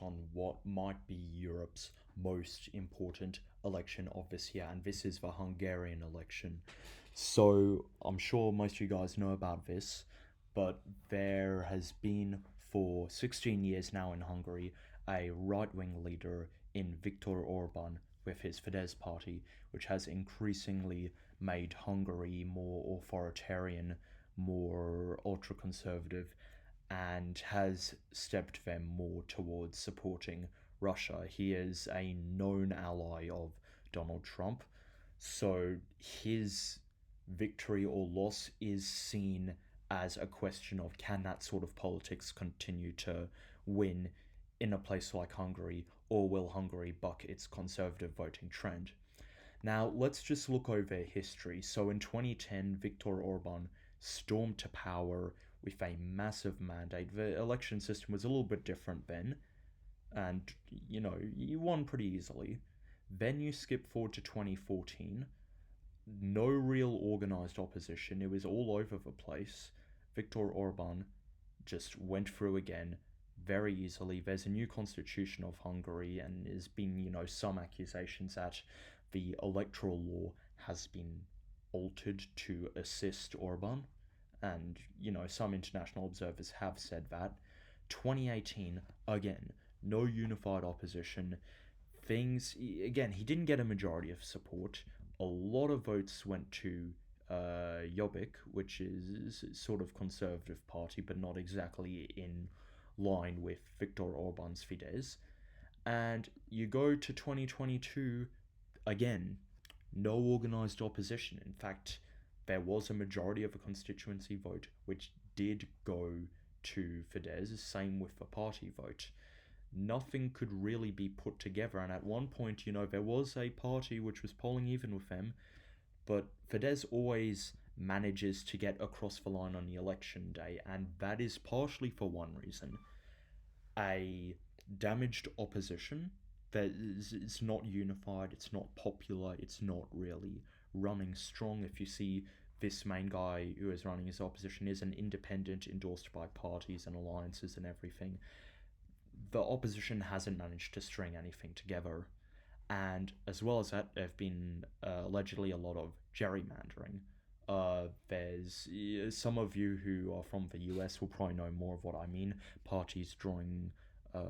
on what might be Europe's most important election of this year, and this is the Hungarian election. So, I'm sure most of you guys know about this, but there has been for 16 years now in Hungary a right wing leader in Viktor Orban with his Fidesz party, which has increasingly made Hungary more authoritarian, more ultra conservative, and has stepped them more towards supporting Russia. He is a known ally of Donald Trump, so his victory or loss is seen as a question of can that sort of politics continue to win in a place like Hungary, or will Hungary buck its conservative voting trend? Now, let's just look over history. So, in 2010, Viktor Orban stormed to power with a massive mandate. The election system was a little bit different then, and you won pretty easily. Then you skip forward to 2014, no real organized opposition, it was all over the place. Viktor Orban just went through again very easily. There's a new constitution of Hungary, and there's been, some accusations that the electoral law has been altered to assist Orban, and some international observers have said that. 2018, again, no unified opposition. Things again, he didn't get a majority of support. A lot of votes went to Jobbik, which is sort of conservative party, but not exactly in line with Viktor Orban's Fidesz. And you go to 2022, again, no organized opposition. In fact, there was a majority of a constituency vote which did go to Fidesz, same with the party vote. Nothing could really be put together, and at one point, there was a party which was polling even with them, but Fidesz always manages to get across the line on the election day, and that is partially for one reason: a damaged opposition that is not unified, it's not popular, it's not really running strong. If you see, this main guy who is running his opposition is an independent endorsed by parties and alliances and everything. The opposition hasn't managed to string anything together. And as well as that, there have been allegedly a lot of gerrymandering. There's some of you who are from the US will probably know more of what I mean. Parties drawing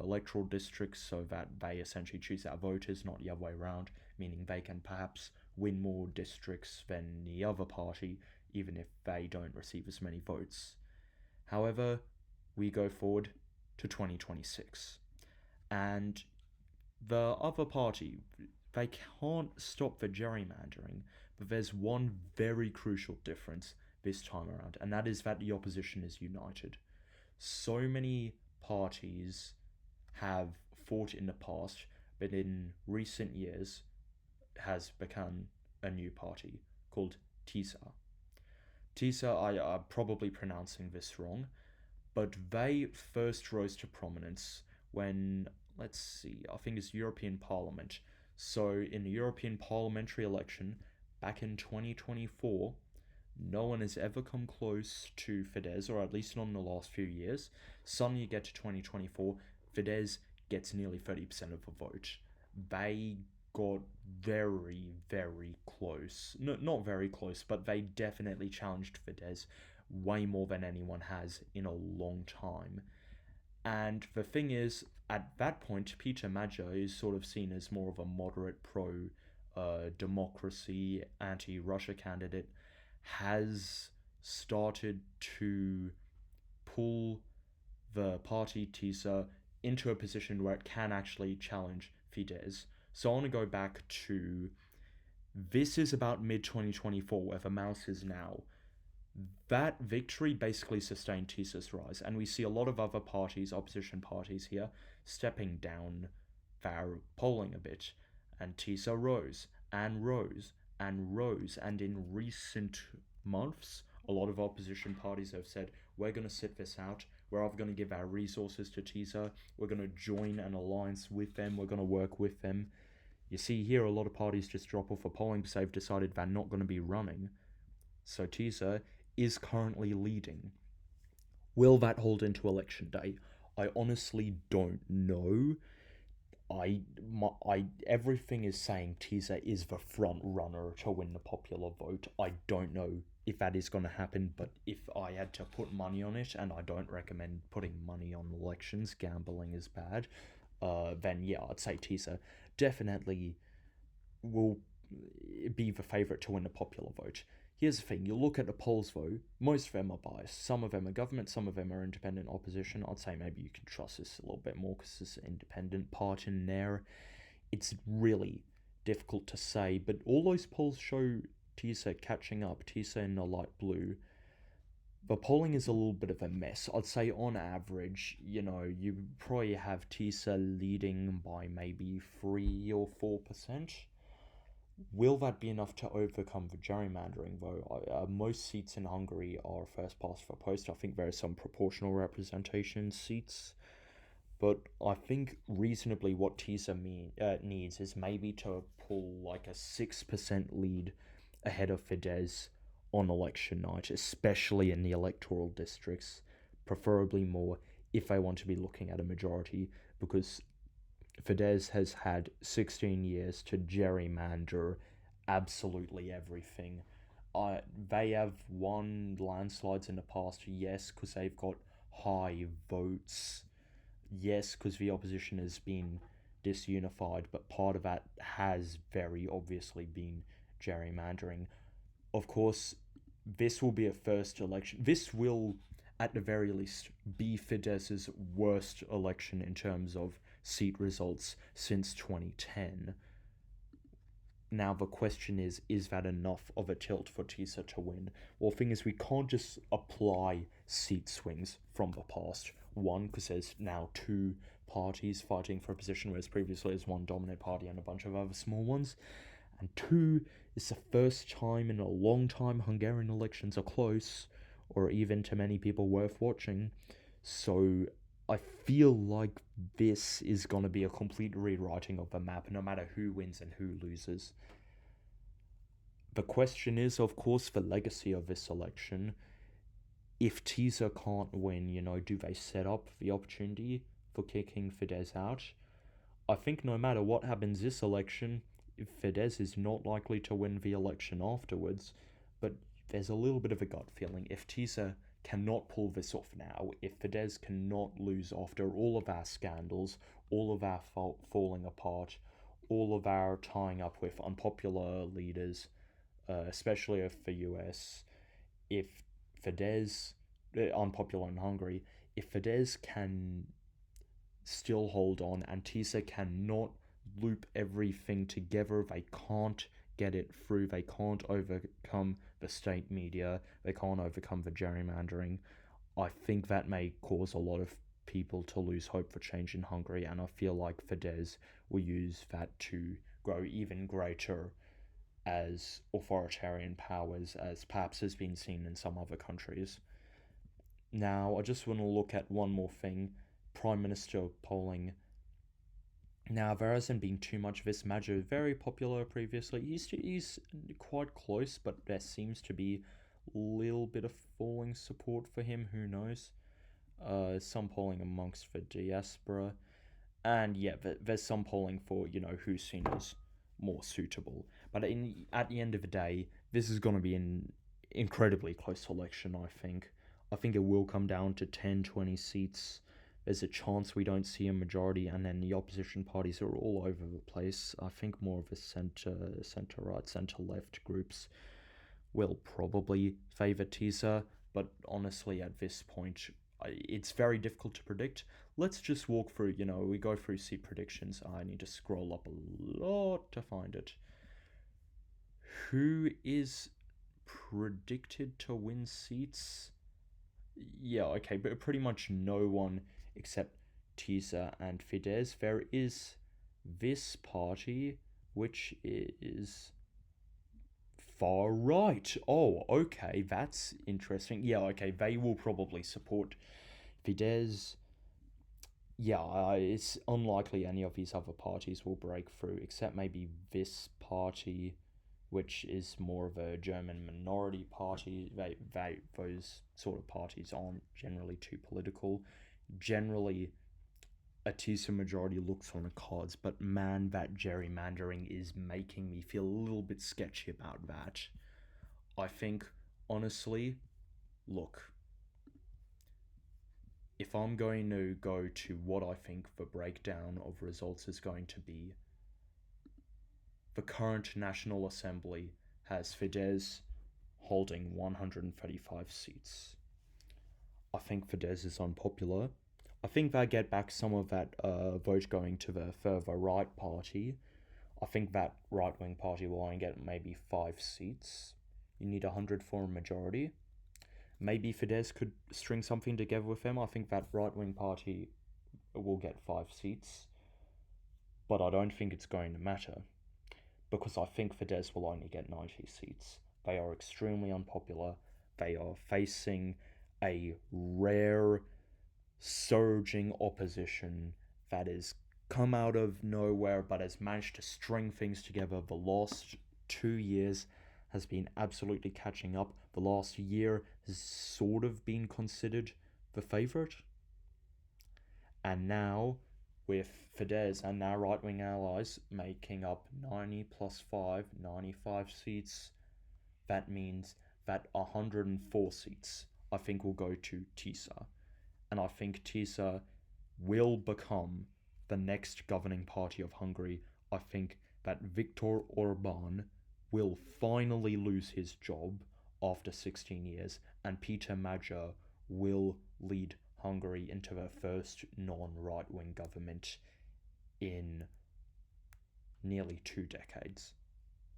electoral districts so that they essentially choose our voters, not the other way around, meaning they can perhaps win more districts than the other party, even if they don't receive as many votes. However, we go forward to 2026, and the other party, they can't stop the gerrymandering, but there's one very crucial difference this time around, and that is that the opposition is united. So many parties have fought in the past, but in recent years has become a new party called TISA. TISA, I'm probably pronouncing this wrong, but they first rose to prominence when, let's see, I think it's European Parliament. So in the European parliamentary election back in 2024, no one has ever come close to Fidesz, or at least not in the last few years. Suddenly you get to 2024, Fidesz gets nearly 30% of the vote. They got very, very close. No, not very close, but they definitely challenged Fidesz way more than anyone has in a long time. And the thing is, at that point, Peter Maja is sort of seen as more of a moderate pro democracy, anti Russia candidate, has started to pull the party TISA into a position where it can actually challenge Fidesz. So I want to go back to this is about mid 2024, where the mouse is now. That victory basically sustained TISA's rise, and we see a lot of other parties, opposition parties here, stepping down their polling a bit, and TISA rose, and rose, and rose, and in recent months, a lot of opposition parties have said, we're going to sit this out, we're either going to give our resources to TISA, we're going to join an alliance with them, we're going to work with them. You see here, a lot of parties just drop off a polling because they've decided they're not going to be running. So TISA is currently leading. Will that hold into election day? I honestly don't know. Everything is saying Tisa is the front runner to win the popular vote. I don't know if that is going to happen, but if I had to put money on it, and I don't recommend putting money on elections, gambling is bad, then yeah, I'd say Tisa definitely will be the favourite to win the popular vote. Here's the thing, you look at the polls though, most of them are biased. Some of them are government, some of them are independent opposition. I'd say maybe you can trust this a little bit more because there's an independent part in there. It's really difficult to say, but all those polls show TISA catching up, TISA in the light blue. The polling is a little bit of a mess. I'd say on average, you probably have TISA leading by maybe 3 or 4%. Will that be enough to overcome the gerrymandering, though? Most seats in Hungary are first past the post. I think there are some proportional representation seats, but I think reasonably what TISA needs is maybe to pull like a 6% lead ahead of Fidesz on election night, especially in the electoral districts, preferably more if they want to be looking at a majority, because Fidesz has had 16 years to gerrymander absolutely everything. They have won landslides in the past, yes, because they've got high votes. Yes, because the opposition has been disunified, but part of that has very obviously been gerrymandering. Of course, this will be a first election. This will, at the very least, be Fidesz's worst election in terms of seat results since 2010. Now the question is that enough of a tilt for TISA to win? Well, the thing is, we can't just apply seat swings from the past. One, because there's now two parties fighting for a position, whereas previously there's one dominant party and a bunch of other small ones. And two, it's the first time in a long time Hungarian elections are close, or even to many people worth watching. So I feel like this is going to be a complete rewriting of the map, no matter who wins and who loses. The question is, of course, the legacy of this election. If TISA can't win, do they set up the opportunity for kicking Fidesz out? I think no matter what happens this election, Fidesz is not likely to win the election afterwards, but there's a little bit of a gut feeling. If TISA cannot pull this off now, if Fidesz cannot lose after all of our scandals, all of our falling apart, all of our tying up with unpopular leaders, especially of the US, if Fidesz, unpopular in Hungary, if Fidesz can still hold on and TISA cannot loop everything together, they can't get it through, they can't overcome the state media, they can't overcome the gerrymandering, I think that may cause a lot of people to lose hope for change in Hungary, and I feel like Fidesz will use that to grow even greater as authoritarian powers, as perhaps has been seen in some other countries. Now, I just want to look at one more thing. Prime Minister polling. Now, there hasn't been too much of this. Majo very popular previously. He's quite close, but there seems to be a little bit of falling support for him. Who knows? Some polling amongst the diaspora. And yeah, there's some polling for, who's seen as more suitable. But at the end of the day, this is going to be an incredibly close election, I think. I think it will come down to 10, 20 seats. There's a chance we don't see a majority, and then the opposition parties are all over the place. I think more of the centre-right, centre-left groups will probably favour TISA, but honestly, at this point, it's very difficult to predict. Let's just walk through, we go through seat predictions. I need to scroll up a lot to find it. Who is predicted to win seats? Yeah, okay, but pretty much no one except TISA and Fidesz. There is this party, which is far right. Oh, okay, that's interesting. Yeah, okay, they will probably support Fidesz. Yeah, it's unlikely any of these other parties will break through, except maybe this party, which is more of a German minority party. Those sort of parties aren't generally too political. generally a TISA majority looks on the cards, but man, that gerrymandering is making me feel a little bit sketchy about that. I think, honestly, look, if I'm going to go to what I think the breakdown of results is going to be, the current National Assembly has Fidesz holding 135 seats. I think Fidesz is unpopular. I think they get back some of that vote going to the further right party. I think that right wing party will only get maybe 5 seats. You need 100 for a majority. Maybe Fidesz could string something together with them. I think that right wing party will get 5 seats. But I don't think it's going to matter, because I think Fidesz will only get 90 seats. They are extremely unpopular. They are facing a rare, surging opposition that has come out of nowhere but has managed to string things together. The last 2 years has been absolutely catching up. The last year has sort of been considered the favourite. And now, with Fidesz and our right wing allies making up 90 plus 5, 95 seats, that means that 104 seats I think will go to TISA. And I think TISA will become the next governing party of Hungary. I think that Viktor Orban will finally lose his job after 16 years, and Peter Magyar will lead Hungary into the first non right wing government in nearly 2 decades.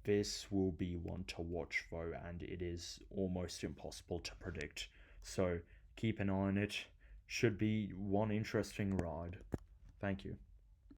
This will be one to watch, though, and it is almost impossible to predict. So keep an eye on it. Should be one interesting ride. Thank you.